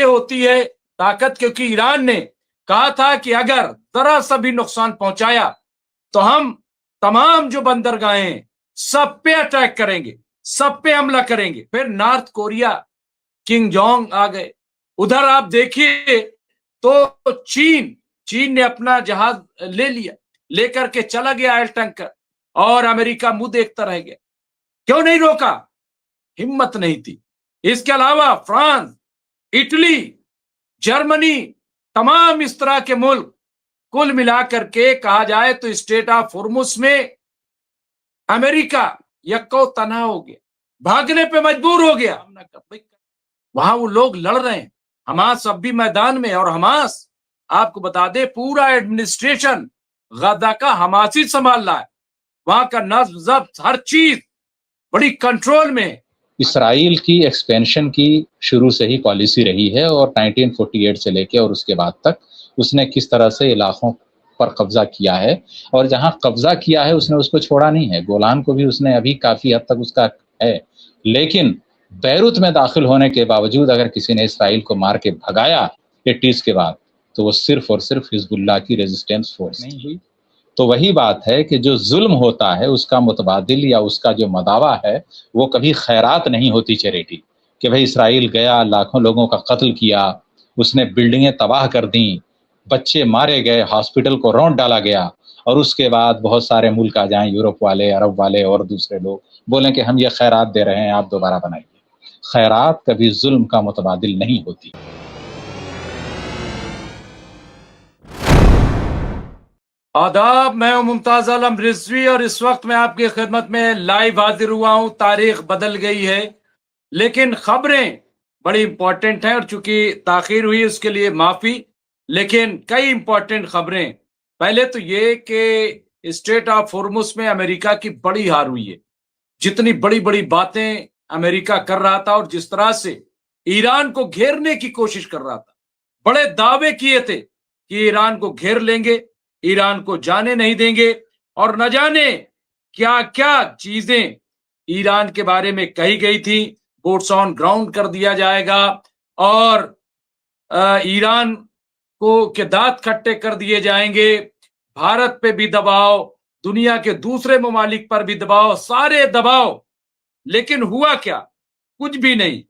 होती है ताकत, क्योंकि ईरान ने कहा था कि अगर जरा सा भी नुकसान पहुंचाया तो हम तमाम जो बंदरगाहें हैं सब पे अटैक करेंगे, सब पे हमला करेंगे। फिर नॉर्थ कोरिया, किंग जोंग आ गए। उधर आप देखिए तो चीन ने अपना जहाज ले लिया, लेकर के चला गया ऑयल टैंकर, और अमेरिका मुंह देखता रह गया। क्यों नहीं रोका? हिम्मत नहीं थी। इसके अलावा फ्रांस, इटली, जर्मनी, तमाम इस तरह के मुल्क, कुल मिलाकर के कहा जाए तो स्टेट ऑफ होर्मुज में अमेरिका यक्को तनहा हो गया, भागने पे मजबूर हो गया। वहां वो लोग लड़ रहे हैं, हमास अब भी मैदान में, और हमास आपको बता दे पूरा एडमिनिस्ट्रेशन गजा का हमास ही संभाल रहा है। वहां का नज्म जब्त हर चीज बड़ी कंट्रोल में है। इसराइल की एक्सपेंशन की शुरू से ही पॉलिसी रही है, और 1948 से लेके और उसके बाद तक उसने किस तरह से इलाकों पर कब्जा किया है, और जहां कब्जा किया है उसने उसको छोड़ा नहीं है। गोलान को भी उसने अभी काफी हद तक उसका है, लेकिन बैरूत में दाखिल होने के बावजूद अगर किसी ने इसराइल को मार के भगाया 80s के बाद, तो वो सिर्फ और सिर्फ हिजबुल्लाह की रेजिस्टेंस फोर्स नहीं हुई। तो वही बात है कि जो जुल्म होता है उसका मुतबादिल या उसका जो मदावा है वो कभी खैरात नहीं होती चैरिटी, कि भाई इसराइल गया, लाखों लोगों का कत्ल किया, उसने बिल्डिंगें तबाह कर दी, बच्चे मारे गए, हॉस्पिटल को रौंद डाला गया, और उसके बाद बहुत सारे मुल्क आ जाएं, यूरोप वाले, अरब वाले और दूसरे लोग बोलें कि हम ये खैरात दे रहे हैं, आप दोबारा बनाइए। खैरात कभी जुल्म का मुतबादिल नहीं होती। आदाब, मैं हूं मुमताज आलम रिजवी, और इस वक्त मैं आपकी खिदमत में लाइव हाजिर हुआ हूं। तारीख बदल गई है, लेकिन खबरें बड़ी इंपॉर्टेंट हैं, और चूंकि ताखीर हुई उसके लिए माफी, लेकिन कई इंपॉर्टेंट खबरें। पहले तो ये कि स्टेट ऑफ होर्मुज में अमेरिका की बड़ी हार हुई है। जितनी बड़ी बड़ी बातें अमेरिका कर रहा था, और जिस तरह से ईरान को घेरने की कोशिश कर रहा था, बड़े दावे किए थे कि ईरान को घेर लेंगे, ईरान को जाने नहीं देंगे, और न जाने क्या क्या चीजें ईरान के बारे में कही गई थी। बोट्स ऑन ग्राउंड कर दिया जाएगा, और ईरान को के दांत खट्टे कर दिए जाएंगे, भारत पे भी दबाव, दुनिया के दूसरे ममालिक पर भी दबाव, सारे दबाव। लेकिन हुआ क्या? कुछ भी नहीं।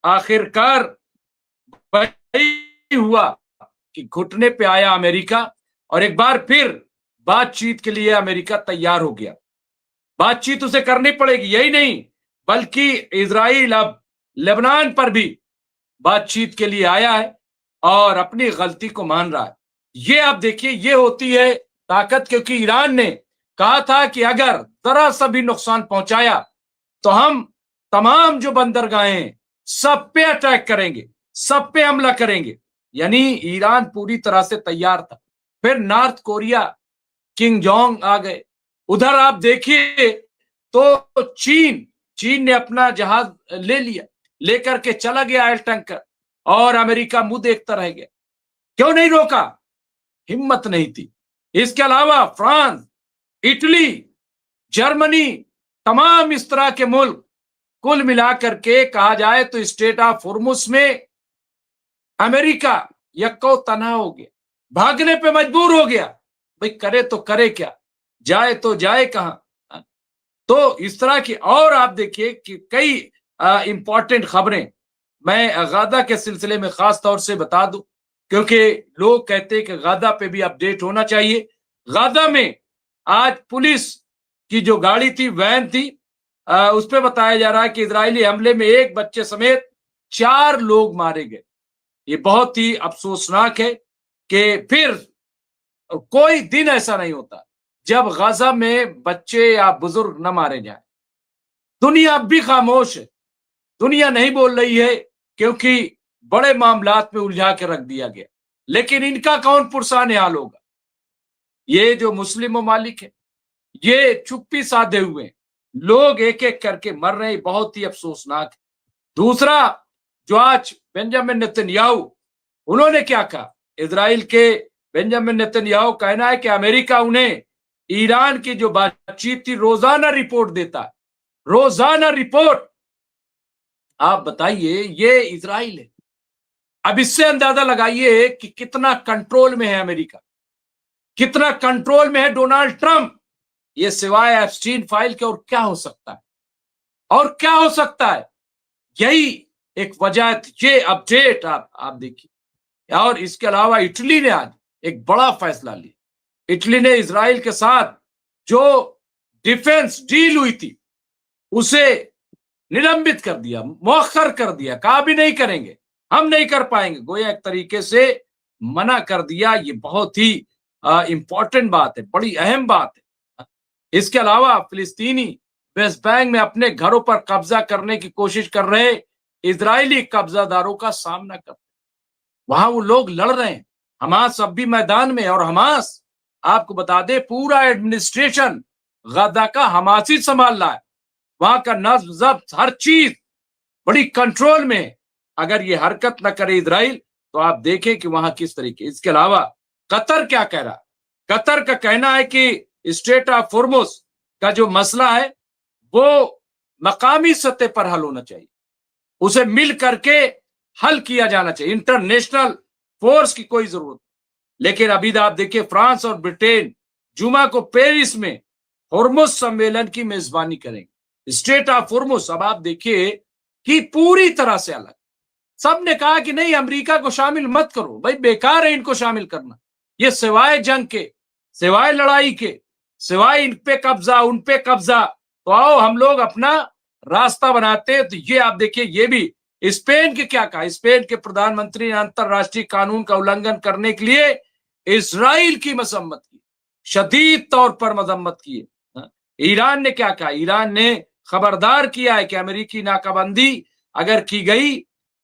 आखिरकार वही हुआ कि घुटने पे आया अमेरिका, और एक बार फिर बातचीत के लिए अमेरिका तैयार हो गया। बातचीत उसे करनी पड़ेगी, यही नहीं बल्कि इजराइल अब लेबनान पर भी बातचीत के लिए आया है और अपनी गलती को मान रहा है। ये आप देखिए, ये होती है ताकत, क्योंकि ईरान ने कहा था कि अगर जरा सा भी नुकसान पहुंचाया तो हम तमाम जो बंदरगाहें हैं सब पे अटैक करेंगे, सब पे हमला करेंगे। यानी ईरान पूरी तरह से तैयार था। फिर नॉर्थ कोरिया, किंग जोंग आ गए। उधर आप देखिए तो चीन ने अपना जहाज ले लिया, लेकर के चला गया ऑयल टैंकर, और अमेरिका मुंह देखता रह गया। क्यों नहीं रोका? हिम्मत नहीं थी। इसके अलावा फ्रांस, इटली, जर्मनी, तमाम इस तरह के मुल्क, कुल मिलाकर के कहा जाए तो स्टेट ऑफ होर्मुज में अमेरिका यक्को तनहा हो गया, भागने पे मजबूर हो गया। भाई करे तो करे क्या, जाए तो जाए कहां? तो इस तरह की, और आप देखिए कि कई इंपॉर्टेंट खबरें मैं गादा के सिलसिले में खास तौर से बता दूं, क्योंकि लोग कहते हैं कि गादा पे भी अपडेट होना चाहिए। गादा में आज पुलिस की जो गाड़ी थी, वैन थी, उस पर बताया जा रहा है कि इजरायली हमले में एक बच्चे समेत 4 लोग मारे गए। ये बहुत ही अफसोसनाक है कि फिर कोई दिन ऐसा नहीं होता जब गाजा में बच्चे या बुजुर्ग न मारे जाए। दुनिया अब भी खामोश है, दुनिया नहीं बोल रही है, क्योंकि बड़े मामलात में उलझा के रख दिया गया। लेकिन इनका कौन पुरसान हाल होगा? ये जो मुस्लिम ममालिक है, ये चुप्पी साधे हुए हैं, लोग एक एक करके मर रहे हैं, बहुत ही अफसोसनाक है। दूसरा, जो आज बेंजामिन नेतन्याहू, उन्होंने क्या कहा? इजराइल के बेंजामिन नेतन्याहू कहना है कि अमेरिका उन्हें ईरान की जो बातचीत थी रोजाना रिपोर्ट देता है, रोजाना रिपोर्ट। आप बताइए, ये इजराइल है, अब इससे अंदाजा लगाइए कि कितना कंट्रोल में है अमेरिका, कितना कंट्रोल में है डोनाल्ड ट्रंप। ये सिवाय एप्स्टीन फाइल के और क्या हो सकता है, और क्या हो सकता है? यही एक वजह थी। ये अपडेट आप देखिए। और इसके अलावा इटली ने आज एक बड़ा फैसला लिया। इटली ने इजराइल के साथ जो डिफेंस डील हुई थी उसे निलंबित कर दिया, मौखर कर दिया, कहा भी नहीं करेंगे, हम नहीं कर पाएंगे, गोया एक तरीके से मना कर दिया। ये बहुत ही इंपॉर्टेंट बात है, बड़ी अहम बात है। इसके अलावा फिलिस्तीनी वेस्ट बैंक में अपने घरों पर कब्जा करने की कोशिश कर रहे इजरायली कब्जादारों का सामना कर, वहां वो लोग लड़ रहे हैं। हमास अब भी मैदान में, और हमास आपको बता दे पूरा एडमिनिस्ट्रेशन गजा का हमास ही संभाल रहा है। वहां का नज्म जब्त हर चीज बड़ी कंट्रोल में। अगर ये हरकत न करे इजराइल तो आप देखें कि वहां किस तरीके। इसके अलावा कतर क्या कह रहा है? कतर का कहना है कि स्ट्रेट ऑफ होर्मुज का जो मसला है वो मकामी सतह पर हल होना चाहिए, उसे मिल करके हल किया जाना चाहिए, इंटरनेशनल फोर्स की कोई जरूरत। लेकिन अभी आप देखिए फ्रांस और ब्रिटेन जुमा को पेरिस में होर्मुज सम्मेलन की मेजबानी करेंगे। स्ट्रेट ऑफ होर्मुज अब आप देखिए कि पूरी तरह से अलग। सबने कहा कि नहीं अमेरिका को शामिल मत करो, भाई बेकार है इनको शामिल करना, ये सिवाय जंग के, सिवाय लड़ाई के, सिवाय इन पे कब्जा उन पे कब्जा, तो आओ हम लोग अपना रास्ता बनाते हैं। तो ये आप देखिए, ये भी स्पेन के क्या कहा, स्पेन के प्रधानमंत्री ने अंतरराष्ट्रीय कानून का उल्लंघन करने के लिए इजराइल की मजम्मत की, शदीद तौर पर मजम्मत की है। ईरान ने क्या कहा, ईरान ने खबरदार किया है कि अमेरिकी नाकाबंदी अगर की गई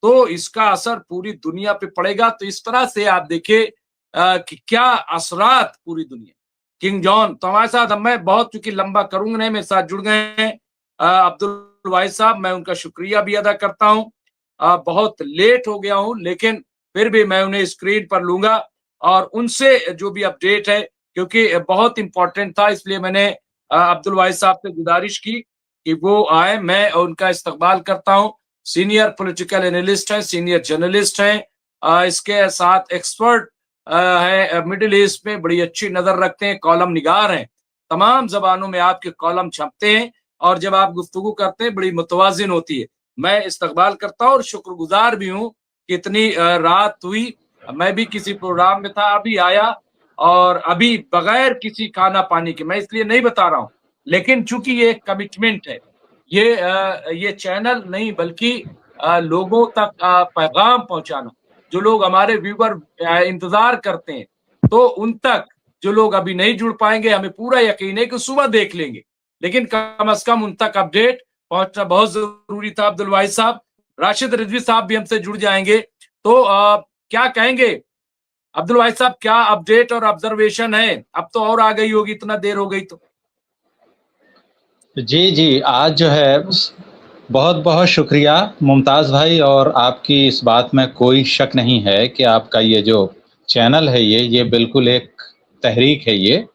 तो इसका असर पूरी दुनिया पे पड़ेगा। तो इस तरह से आप देखिए कि क्या असरात पूरी दुनिया। किंग जॉन तो हमारे साथ, मैं बहुत चूंकि लंबा करूंगा नहीं, मेरे साथ जुड़ गए हैं अब्दुल वाहिद साहब, मैं उनका शुक्रिया भी अदा करता हूँ। बहुत लेट हो गया हूँ लेकिन फिर भी मैं उन्हें स्क्रीन पर लूंगा और उनसे जो भी अपडेट है, क्योंकि बहुत इंपॉर्टेंट था, इसलिए मैंने अब्दुल वाहिद साहब से गुजारिश की कि वो आए। मैं उनका इस्तकबाल करता हूँ। सीनियर पॉलिटिकल एनालिस्ट हैं, सीनियर जर्नलिस्ट हैं, इसके साथ एक्सपर्ट है, मिडिल ईस्ट में बड़ी अच्छी नजर रखते हैं, कॉलम निगार हैं, तमाम जबानों में आपके कॉलम छपते हैं और जब आप गुफ्तगू करते हैं बड़ी मुतवाजिन होती है। मैं इस्तकबाल करता हूँ और शुक्रगुजार भी हूँ कि इतनी रात हुई। मैं भी किसी प्रोग्राम में था, अभी आया और अभी बगैर किसी खाना पानी के, मैं इसलिए नहीं बता रहा हूँ, लेकिन चूंकि ये कमिटमेंट है, ये चैनल नहीं बल्कि लोगों तक पैगाम पहुंचाना, जो लोग हमारे व्यूवर इंतजार करते हैं, तो उन तक जो लोग अभी नहीं जुड़ पाएंगे, हमें पूरा यकीन है कि सुबह देख लेंगे, लेकिन कम से कम उन तक अपडेट पहुंचना बहुत जरूरी था। अब्दुल वाहिद साहब, राशिद रिजवी साहब भी हमसे जुड़ जाएंगे, तो क्या कहेंगे अब्दुल वाहिद साहब, क्या अपडेट और ऑब्जर्वेशन है? अब तो और आ गई होगी, इतना देर हो गई तो। जी, आज जो है बहुत बहुत शुक्रिया मुमताज़ भाई, और आपकी इस बात में कोई शक नहीं है कि आपका ये जो चैनल है ये बिल्कुल एक तहरीक है, ये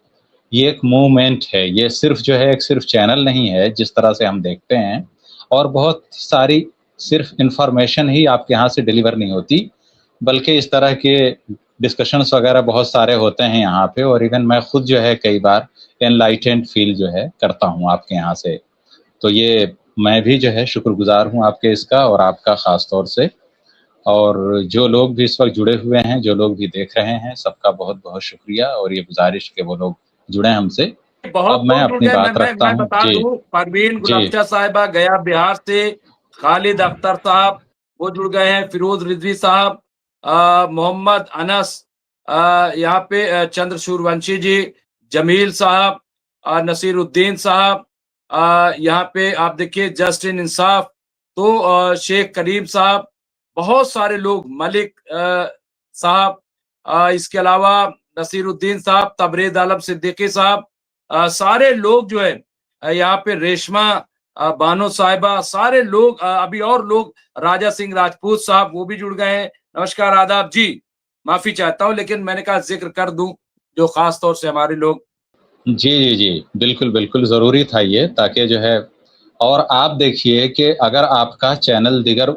एक मूवमेंट है। ये सिर्फ जो है एक सिर्फ चैनल नहीं है जिस तरह से हम देखते हैं, और बहुत सारी सिर्फ इंफॉर्मेशन ही आपके यहाँ से डिलीवर नहीं होती, बल्कि इस तरह के डिस्कशंस वगैरह बहुत सारे होते हैं यहाँ पे, और इवन मैं खुद जो है कई बार एनलाइटेंड फील जो है करता हूँ आपके यहाँ से। तो ये मैं भी जो है शुक्रगुजार हूँ आपके इसका, और आपका ख़ास तौर से, और जो लोग भी इस वक्त जुड़े हुए हैं, जो लोग भी देख रहे हैं, सबका बहुत बहुत शुक्रिया, और ये गुजारिश के वो लोग जुड़े हमसे। बहुत अब मैं अपनी बात रखता मैं हूँ। बता जी दूं, परवीन जी गुलाबशाह साहिबा गया बिहार से, खालिद अख्तर साहब वो जुड़ गए हैं, फिरोज रिजवी साहब, मोहम्मद अनस, यहाँ पे चंद्र सूर्यवंशी जी, जमील साहब, नसीरुद्दीन साहब, यहाँ पे आप देखिए जस्टिन इंसाफ, तो शेख करीम साहब, बहुत सारे लोग, मलिक साहब, इसके अलावा नसीरुद्दीन साहब, तबरेज आलम सिद्दीकी साहब, सारे लोग जो है यहाँ पे, रेशमा बानो साहिबा, सारे लोग, अभी और लोग, राजा सिंह राजपूत साहब वो भी जुड़ गए हैं। नमस्कार, आदाब जी, माफी चाहता हूँ लेकिन मैंने कहा जिक्र कर दूं जो खास तौर से हमारे लोग। जी, बिल्कुल बिल्कुल ज़रूरी था ये, ताकि जो है, और आप देखिए कि अगर आपका चैनल दीगर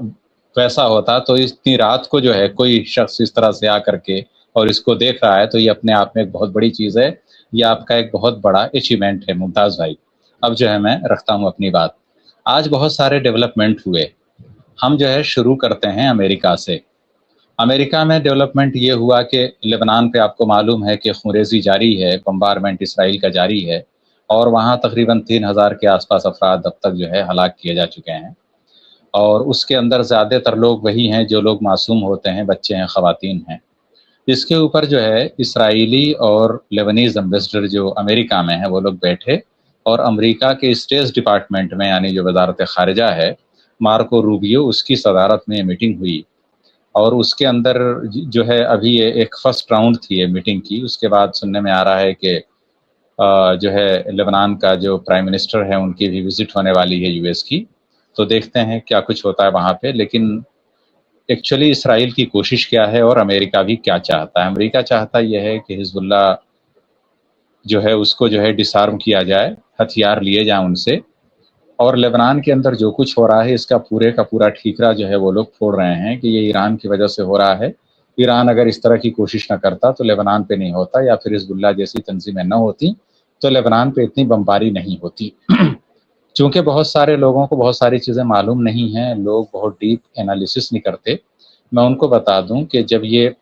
वैसा होता तो इतनी रात को जो है कोई शख्स इस तरह से आकर के और इसको देख रहा है, तो ये अपने आप में एक बहुत बड़ी चीज़ है, ये आपका एक बहुत बड़ा अचीवमेंट है मुमताज़ भाई। अब जो है मैं रखता हूँ अपनी बात। आज बहुत सारे डेवलपमेंट हुए, हम जो है शुरू करते हैं अमेरिका से। अमेरिका में डेवलपमेंट ये हुआ कि लेबनान पे आपको मालूम है कि खुरेजी जारी है, बम्बारमेंट इसराइल का जारी है, और वहाँ तकरीबन 3000 के आसपास अफराद अब तक जो है हलाक किए जा चुके हैं, और उसके अंदर ज़्यादातर लोग वही हैं जो लोग मासूम होते हैं, बच्चे हैं, ख़वातीन हैं। इसके ऊपर जो है इसराइली और लेबनीज़ एम्बेसडर जो अमेरिका में हैं वो लोग बैठे, और अमेरिका के स्टेट डिपार्टमेंट में यानी जो वजारत ख़ारिजा है, मार्को रूबियो, उसकी सदारत में मीटिंग हुई, और उसके अंदर जो है अभी ये एक फर्स्ट राउंड थी ये मीटिंग की। उसके बाद सुनने में आ रहा है कि जो है लेबनान का जो प्राइम मिनिस्टर है उनकी भी विजिट होने वाली है यूएस की, तो देखते हैं क्या कुछ होता है वहाँ पे। लेकिन एक्चुअली इसराइल की कोशिश क्या है और अमेरिका भी क्या चाहता है? अमेरिका चाहता यह है कि हिजबुल्लाह जो है उसको जो है डिसआर्म किया जाए, हथियार लिए जाएं उनसे, और लेबनान के अंदर जो कुछ हो रहा है इसका पूरे का पूरा ठीकरा जो है वो लोग फोड़ रहे हैं कि ये ईरान की वजह से हो रहा है। ईरान अगर इस तरह की कोशिश न करता तो लेबनान पे नहीं होता, या फिर हिजबुल्लाह जैसी तंजीमें न होती तो लेबनान पे इतनी बमबारी नहीं होती। चूँकि बहुत सारे लोगों को बहुत सारी चीज़ें मालूम नहीं हैं, लोग बहुत डीप एनालिसिस नहीं करते। मैं उनको बता दूं कि जब ये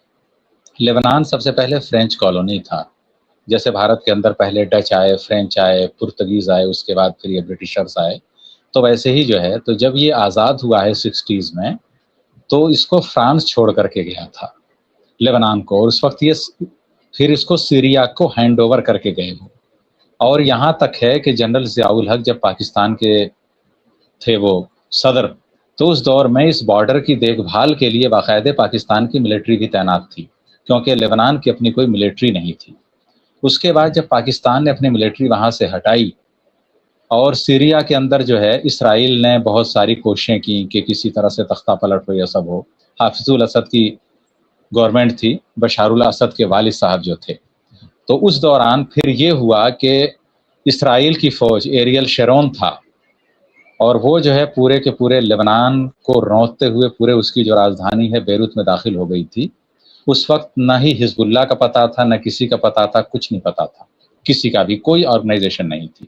लेबनान सबसे पहले फ्रेंच कॉलोनी था, जैसे भारत के अंदर पहले डच आए, फ्रेंच आए, पुर्तगीज़ आए, उसके बाद फिर ये ब्रिटिशर्स आए, तो वैसे ही जो है, तो जब ये आज़ाद हुआ है 60s में, तो इसको फ्रांस छोड़ करके गया था लेबनान को, और उस वक्त ये फिर इसको सीरिया को हैंड ओवर करके गए वो। और यहाँ तक है कि जनरल ज़ियाउल हक जब पाकिस्तान के थे वो सदर, तो उस दौर में इस बॉर्डर की देखभाल के लिए बाकायदे पाकिस्तान की मिलिट्री भी तैनात थी, क्योंकि लेबनान की अपनी कोई मिलिट्री नहीं थी। उसके बाद जब पाकिस्तान ने अपनी मिलिट्री वहाँ से हटाई, और सीरिया के अंदर जो है इसराइल ने बहुत सारी कोशिशें की कि किसी तरह से तख्ता पलट हो, यह सब हो। हाफिजुल असद की गवर्नमेंट थी, बशारुल असद के वालिद साहब जो थे, तो उस दौरान फिर ये हुआ कि इसराइल की फ़ौज, एरियल शेरोन था, और वो जो है पूरे के पूरे लेबनान को रौंदते हुए पूरे उसकी जो राजधानी है बेरूत में दाखिल हो गई थी। उस वक्त न ही हिजबुल्लाह का पता था, न किसी का पता था, कुछ नहीं पता था, किसी का भी कोई ऑर्गेनाइजेशन नहीं थी।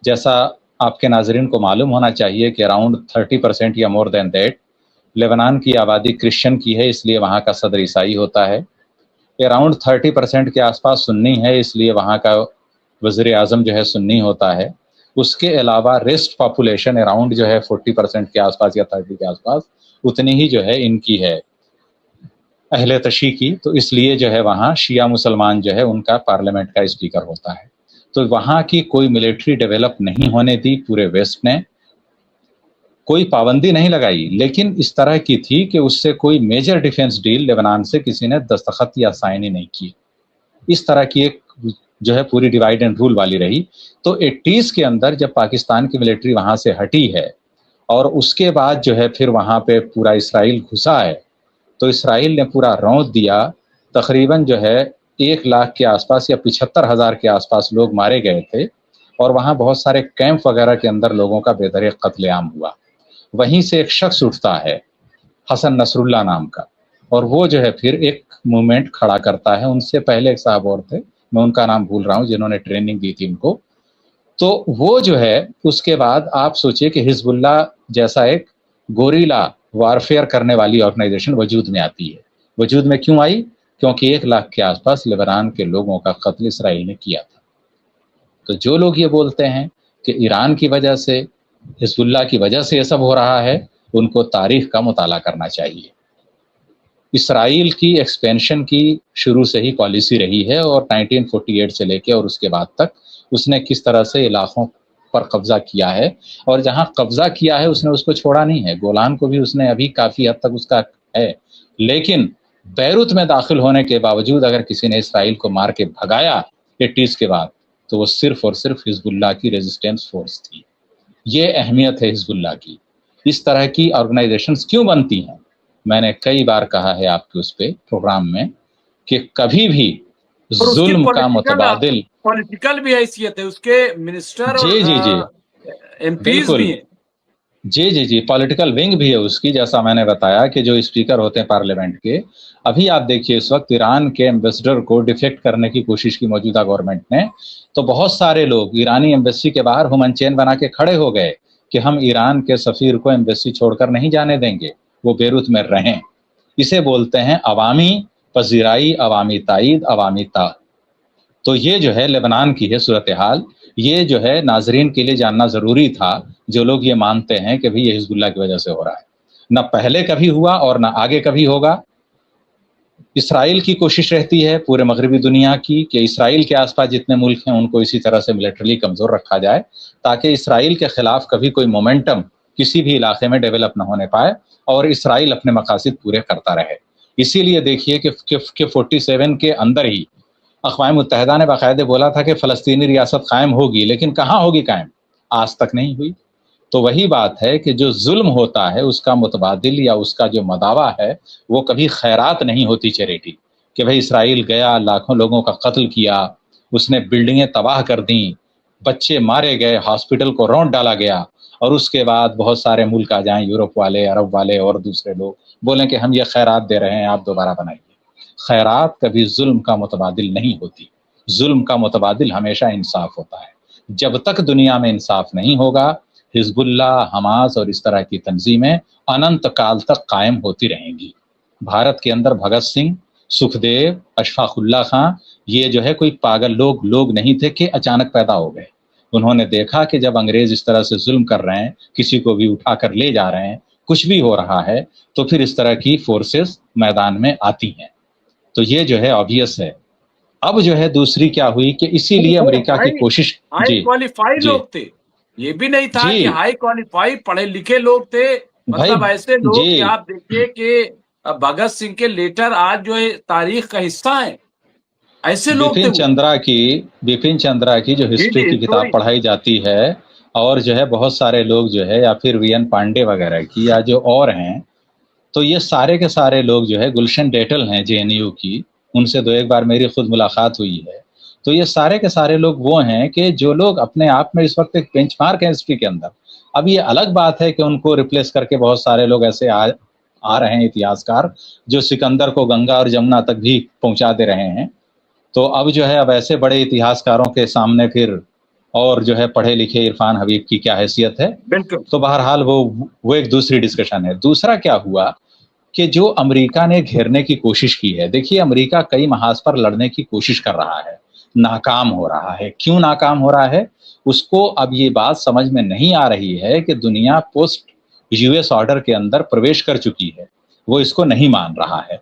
जैसा आपके नाजरीन को मालूम होना चाहिए कि अराउंड 30% या मोर देन दैट लेबनान की आबादी क्रिश्चियन की है, इसलिए वहाँ का सदर ईसाई होता है। अराउंड 30% के आसपास सुन्नी है, इसलिए वहाँ का वज़ीर आज़म जो है सुन्नी होता है। उसके अलावा रेस्ट पॉपुलेशन अराउंड जो है 40% के आसपास या 30 के आसपास उतनी ही जो है इनकी है अहले तशी की, तो इसलिए जो है वहाँ शिया मुसलमान जो है उनका पार्लियामेंट का स्पीकर होता है। तो वहाँ की कोई मिलिट्री डेवलप नहीं होने दी पूरे वेस्ट ने, कोई पाबंदी नहीं लगाई, लेकिन इस तरह की थी कि उससे कोई मेजर डिफेंस डील लेबनान से किसी ने दस्तखत या साइन ही नहीं की। इस तरह की एक जो है पूरी डिवाइड एंड रूल वाली रही। तो 80s के अंदर जब पाकिस्तान की मिलिट्री वहाँ से हटी है, और उसके बाद जो है फिर वहाँ पे पूरा इसराइल घुसा है, तो इसराइल ने पूरा रौंद दिया। तकरीबन जो है 1 लाख के आसपास या 75,000 के आसपास लोग मारे गए थे, और वहाँ बहुत सारे कैंप वगैरह के अंदर लोगों का बेदरिग कत्लेआम हुआ। वहीं से एक शख्स उठता है हसन नसरुल्लाह नाम का, और वो जो है फिर एक मूवमेंट खड़ा करता है। उनसे पहले एक साहब और थे, मैं उनका नाम भूल रहा हूँ, जिन्होंने ट्रेनिंग दी थी उनको। तो वो जो है उसके बाद आप सोचिए कि हिजबुल्लाह जैसा एक गोरिल्ला वारफेयर करने वाली ऑर्गेनाइजेशन वजूद में आती है। वजूद में क्यों आई? क्योंकि 1 लाख के आसपास लेबनान के लोगों का कत्ल इसराइल ने किया था। तो जो लोग ये बोलते हैं कि ईरान की वजह से, हिजबुल्लाह की वजह से ये सब हो रहा है, उनको तारीख का मुताला करना चाहिए। इसराइल की एक्सपेंशन की शुरू से ही पॉलिसी रही है, और 1948 से लेके और उसके बाद तक उसने किस तरह से इलाकों पर कब्जा किया है, और जहाँ कब्जा किया है उसने उसको छोड़ा नहीं है। गोलान को भी उसने अभी काफ़ी हद तक उसका है, लेकिन बैरूत में दाखिल होने के बावजूद अगर किसी ने इसराइल को मार के भगाया 80s के बाद, तो वो सिर्फ और सिर्फ हिजबुल्लाह की रेजिस्टेंस फोर्स थी। ये अहमियत है हिजबुल्लाह की। इस तरह की ऑर्गेनाइजेशंस क्यों बनती हैं? मैंने कई बार कहा है आपके उस पे प्रोग्राम में कि कभी भी जुल्म का मुतबादिल, पॉलिटिकल भी हैसियत है उसके, मिनिस्टर जी जी जी और एमपीज बिल्कुल भी हैं। जी, पॉलिटिकल विंग भी है उसकी, जैसा मैंने बताया कि जो स्पीकर होते हैं पार्लियामेंट के, अभी आप देखिए इस वक्त ईरान के एम्बेसडर को डिफेक्ट करने की कोशिश की मौजूदा गवर्नमेंट ने, तो बहुत सारे लोग ईरानी एम्बेसी के बाहर हुमन चेन बना के खड़े हो गए कि हम ईरान के सफीर को एम्बेसी छोड़कर नहीं जाने देंगे, वो बेरूत में रहें। इसे बोलते हैं अवामी पजीराई, अवामी ताईद, अवामी ता। तो ये जो है लेबनान की है सूरत हाल। ये जो है नाजरीन के लिए जानना जरूरी था, जो लोग ये मानते हैं कि भाई ये हिजबुल्लाह की वजह से हो रहा है। न पहले कभी हुआ और न आगे कभी होगा। इसराइल की कोशिश रहती है पूरे मगरबी दुनिया की कि इसराइल के आसपास जितने मुल्क हैं उनको इसी तरह से मिलिट्रली कमजोर रखा जाए, ताकि इसराइल के खिलाफ कभी कोई मोमेंटम किसी भी इलाके में डेवलप न होने पाए और इसराइल अपने मकासद पूरे करता रहे। इसीलिए देखिए कि 47 के अंदर ही अक़वाम मुत्तहिदा ने बाकायदे बोला था कि फ़लस्तीनी रियासत कायम होगी, लेकिन कहाँ होगी कायम? आज तक नहीं हुई। तो वही बात है कि जो जुल्म होता है उसका मुतबादिल या उसका जो मदावा है वो कभी खैरात नहीं होती, चैरिटी। कि भाई इसराइल गया, लाखों लोगों का कत्ल किया, उसने बिल्डिंगें तबाह कर दी, बच्चे मारे गए, हॉस्पिटल को रौंद डाला गया, और उसके बाद बहुत सारे मुल्क आ जाएं, यूरोप वाले, अरब वाले और दूसरे लोग बोलें कि हम ये खैरात दे रहे हैं, आप दोबारा बनाइए। खैरात कभी जुल्म का मुतबादिल नहीं होती। जुल्म का मुतबादिल हमेशा इंसाफ होता है। जब तक दुनिया में इंसाफ नहीं होगा, हिजबुल्लाह, हमास और इस तरह की तंजीमें अनंत काल तक कायम होती रहेंगी। भारत के अंदर भगत सिंह, सुखदेव, अशफाकुल्ला खां, ये जो है कोई पागल लोग नहीं थे कि अचानक पैदा हो गए। उन्होंने देखा कि जब अंग्रेज इस तरह से जुल्म कर रहे हैं, किसी को भी उठाकर ले जा रहे हैं, कुछ भी हो रहा है, तो फिर इस तरह की फोर्सेस मैदान में आती हैं। तो ये जो है ऑब्वियस है। अब जो है दूसरी क्या हुई कि इसीलिए अमेरिका की कोशिश, हाई क्वालिफाइड लोग थे, ये भी नहीं था कि हाई क्वालिफाइड पढ़े लिखे लोग थे, मतलब ऐसे लोग कि आप देखिए कि भगत सिंह के लेटर आज जो है तारीख का हिस्सा है, ऐसे लोग थे। बिपिन चंद्रा की जो हिस्ट्री की किताब पढ़ाई जाती है, और जो है बहुत सारे लोग जो है, या फिर वीएन पांडे वगैरह की, या जो और हैं, तो ये सारे के सारे लोग जो है, गुलशन डेटल हैं जेएनयू की, उनसे 2 एक बार मेरी खुद मुलाकात हुई है। तो ये सारे के सारे लोग वो हैं कि जो लोग अपने आप में इस वक्त एक बेंचमार्क है हिस्ट्री के अंदर। अब ये अलग बात है कि उनको रिप्लेस करके बहुत सारे लोग ऐसे आ रहे हैं, इतिहासकार, जो सिकंदर को गंगा और जमुना तक भी पहुंचा दे रहे हैं। तो अब जो है, अब ऐसे बड़े इतिहासकारों के सामने फिर और जो है पढ़े लिखे इरफान हबीब की क्या हैसियत है। तो बहरहाल वो एक दूसरी डिस्कशन है। दूसरा क्या हुआ कि जो अमेरिका ने घेरने की कोशिश की है, देखिए अमेरिका कई महाज पर लड़ने की कोशिश कर रहा है, नाकाम हो रहा है। क्यों नाकाम हो रहा है, उसको अब ये बात समझ में नहीं आ रही है कि दुनिया पोस्ट यूएस ऑर्डर के अंदर प्रवेश कर चुकी है, वो इसको नहीं मान रहा है।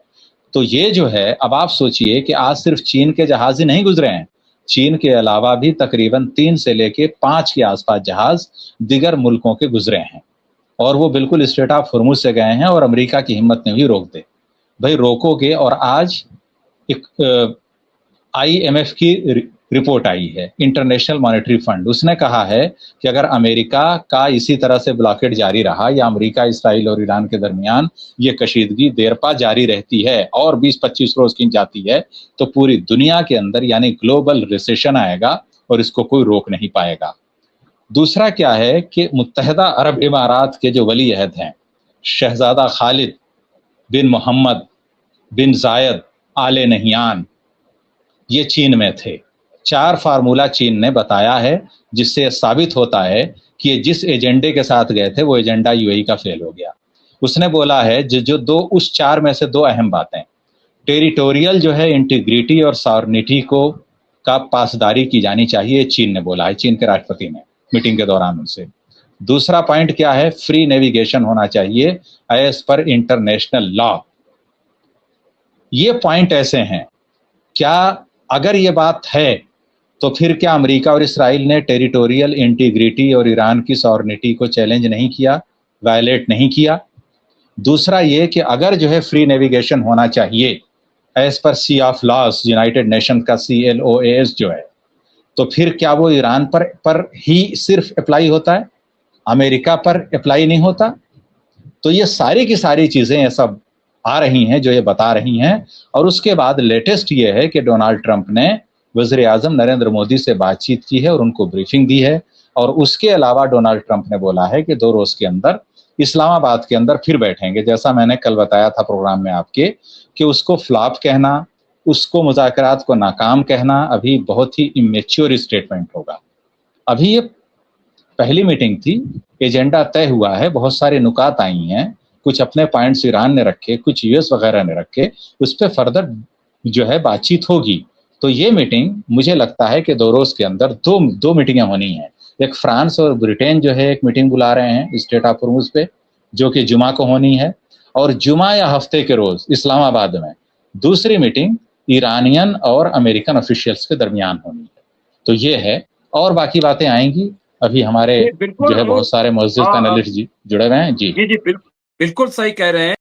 तो ये जो है, अब आप सोचिए कि आज सिर्फ चीन के जहाज ही नहीं गुजरे हैं, चीन के अलावा भी तकरीबन 3 से लेके 5 के आसपास जहाज दिगर मुल्कों के गुजरे हैं, और वो बिल्कुल स्ट्रेट ऑफ हॉर्मुज से गए हैं, और अमेरिका की हिम्मत ने भी रोक दे। भाई रोकोगे। और आज एक IMF की रिपोर्ट आई है, इंटरनेशनल मॉनेटरी फंड, उसने कहा है कि अगर अमेरिका का इसी तरह से ब्लॉकेड जारी रहा, या अमेरिका, इसराइल और ईरान के दरमियान ये कशीदगी देर पा जारी रहती है और 20-25 रोज की जाती है, तो पूरी दुनिया के अंदर यानी ग्लोबल रिसेशन आएगा और इसको कोई रोक नहीं पाएगा। दूसरा क्या है कि मुत्तहिदा अरब इमारात के जो वली अहद हैं, शहजादा खालिद बिन मोहम्मद बिन जायद आले नहियान, ये चीन में थे। 4 फार्मूला चीन ने बताया है, जिससे साबित होता है कि जिस एजेंडे के साथ गए थे वो एजेंडा यूएई का फेल हो गया। उसने बोला है जो उस 4 में से 2 अहम बातें, टेरिटोरियल जो है इंटीग्रिटी और सॉवरेनिटी को का पासदारी की जानी चाहिए, चीन ने बोला है, चीन के राष्ट्रपति ने मीटिंग के दौरान उनसे। दूसरा पॉइंट क्या है, फ्री नेविगेशन होना चाहिए एज पर इंटरनेशनल लॉ। ये पॉइंट ऐसे हैं, क्या अगर ये बात है तो फिर क्या अमेरिका और इसराइल ने टेरिटोरियल इंटीग्रिटी और ईरान की सॉवरेनिटी को चैलेंज नहीं किया, वायलेट नहीं किया? दूसरा ये कि अगर जो है फ्री नेविगेशन होना चाहिए as per sea of laws, united nation का CLOAS जो है, तो फिर क्या वो ईरान पर ही सिर्फ अप्लाई होता है, अमेरिका पर अप्लाई नहीं होता? तो ये सारी की सारी चीजें ये सब आ रही हैं जो ये बता रही हैं। और उसके बाद लेटेस्ट ये है कि डोनाल्ड ट्रंप ने वज़ीर आज़म नरेंद्र मोदी से बातचीत की है और उनको ब्रीफिंग दी है, اور اس کے علاوہ ڈونلڈ ٹرمپ نے بولا ہے کہ 2 روز کے اندر اسلام آباد کے اندر پھر بیٹھیں گے. جیسا میں نے کل بتایا تھا پروگرام میں آپ کے کہ اس کو فلاپ کہنا, اس کو مذاکرات کو ناکام کہنا ابھی بہت ہی امیچور اسٹیٹمنٹ ہوگا. ابھی یہ پہلی میٹنگ تھی, ایجنڈا طے ہوا ہے, بہت سارے نکات آئی ہیں, کچھ اپنے پوائنٹس ایران نے رکھے, کچھ یو ایس وغیرہ نے رکھے, اس پہ فردر جو ہے بات چیت ہوگی. تو یہ میٹنگ مجھے لگتا ہے کہ 2 روز کے اندر دو میٹنگیں ہونی ہیں. ایک فرانس اور برٹین جو ہے ایک میٹنگ بلا رہے ہیں اسٹریٹ آف ہارمز پہ, جو کہ جمعہ کو ہونی ہے, اور جمعہ یا ہفتے کے روز اسلام آباد میں دوسری میٹنگ ایرانین اور امریکن آفیشیلز کے درمیان ہونی ہے. تو یہ ہے, اور باقی باتیں آئیں گی. ابھی ہمارے جو ہے بہت سارے معزز پینلسٹ جڑے ہوئے ہیں. جی بالکل صحیح کہہ رہے ہیں.